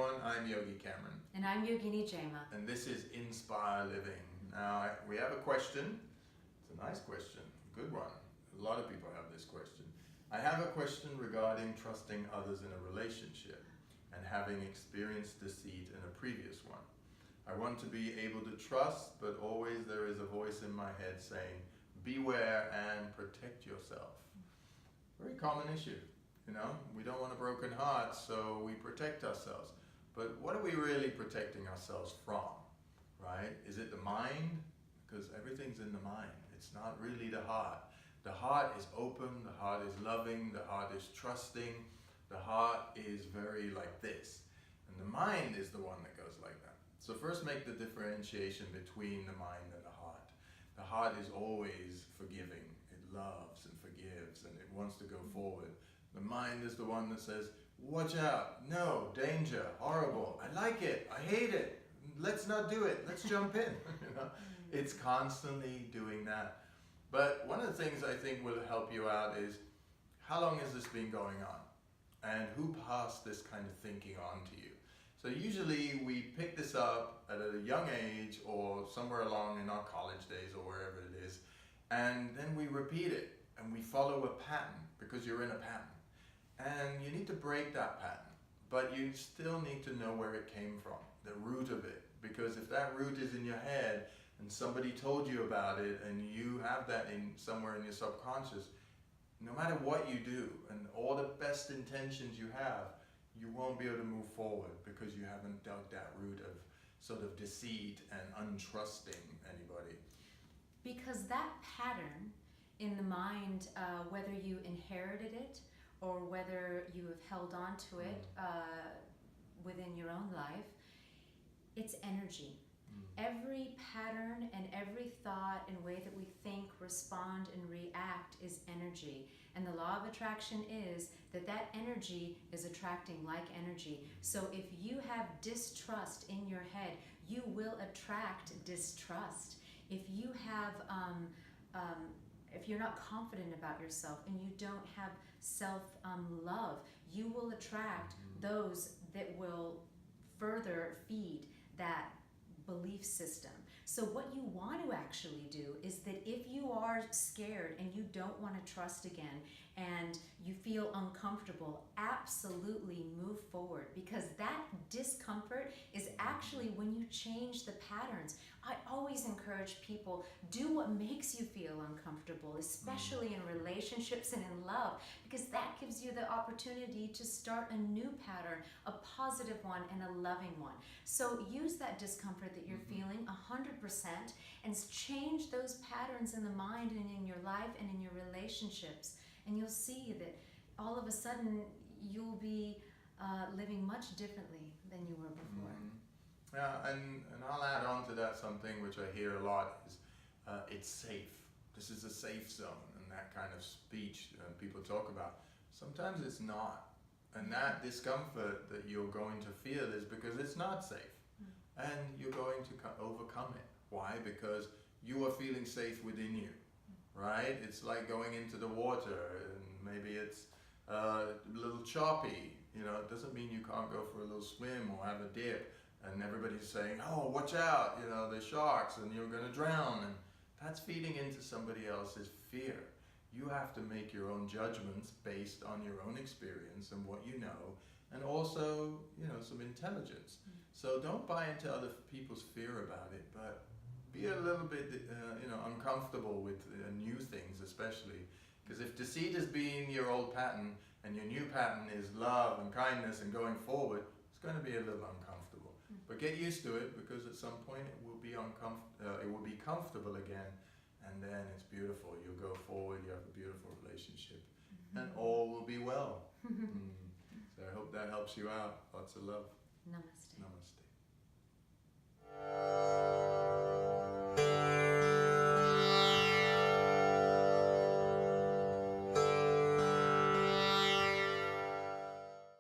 everyone, I'm Yogi Cameron. And I'm Yogini Jema. And this is Inspire Living. Now, we have a question. It's a nice question, good one. A lot of people have this question. I have a question regarding trusting others in a relationship and having experienced deceit in a previous one. I want to be able to trust, but always there is a voice in my head saying, beware and protect yourself. Very common issue. You know, we don't want a broken heart, so we protect ourselves. But what are we really protecting ourselves from, right? Is it the mind? Because everything's in the mind. It's not really the heart. The heart is open, the heart is loving, the heart is trusting, the heart is very like this. And the mind is the one that goes like that. So first make the differentiation between the mind and the heart. The heart is always forgiving. It loves and forgives and it wants to go forward. The mind is the one that says, watch out, no, danger, horrible, I like it, I hate it, let's not do it, let's jump in. You know? It's constantly doing that. But one of the things I think will help you out is, how long has this been going on? And who passed this kind of thinking on to you? So usually we pick this up at a young age or somewhere along in our college days or wherever it is, and then we repeat it and we follow a pattern because you're in a pattern. And you need to break that pattern, but you still need to know where it came from, the root of it. Because if that root is in your head and somebody told you about it and you have that in somewhere in your subconscious, no matter what you do and all the best intentions you have, you won't be able to move forward because you haven't dug that root of sort of deceit and untrusting anybody. Because that pattern in the mind, whether you inherited it or whether you have held on to it within your own life, it's energy. Every pattern and every thought and way that we think, respond, and react is energy. And the law of attraction is that that energy is attracting like energy. So if you have distrust in your head, you will attract distrust. If you have, if you're not confident about yourself and you don't have self-love, you will attract those that will further feed that belief system. So what you want to actually do is that if you are scared and you don't want to trust again and you feel uncomfortable, absolutely move forward, because that discomfort is actually when you change the patterns. I always encourage people, do what makes you feel uncomfortable, especially in relationships and in love, because that gives you the opportunity to start a new pattern, a positive one and a loving one. So use that discomfort that you're feeling 100% and change those patterns in the mind and in your life and in your relationships. And you'll see that all of a sudden you'll be living much differently than you were before. Yeah, and I'll add on to that something which I hear a lot is it's safe. This is a safe zone, and that kind of speech people talk about. Sometimes it's not. And that discomfort that you're going to feel is because it's not safe. And you're going to overcome it. Why? Because you are feeling safe within you, right? It's like going into the water and maybe it's a little choppy. You know, it doesn't mean you can't go for a little swim or have a dip. And everybody's saying, oh, watch out, you know, there's sharks and you're going to drown. And that's feeding into somebody else's fear. You have to make your own judgments based on your own experience and what you know, and also, you know, some intelligence. So don't buy into other people's fear about it, but be a little bit, you know, uncomfortable with new things, especially. Because if deceit is being your old pattern and your new pattern is love and kindness and going forward, it's going to be a little uncomfortable. But get used to it, because at some point it will be comfortable again, and then it's beautiful. You'll go forward, you have a beautiful relationship, and all will be well. So I hope that helps you out. Lots of love. Namaste. Namaste.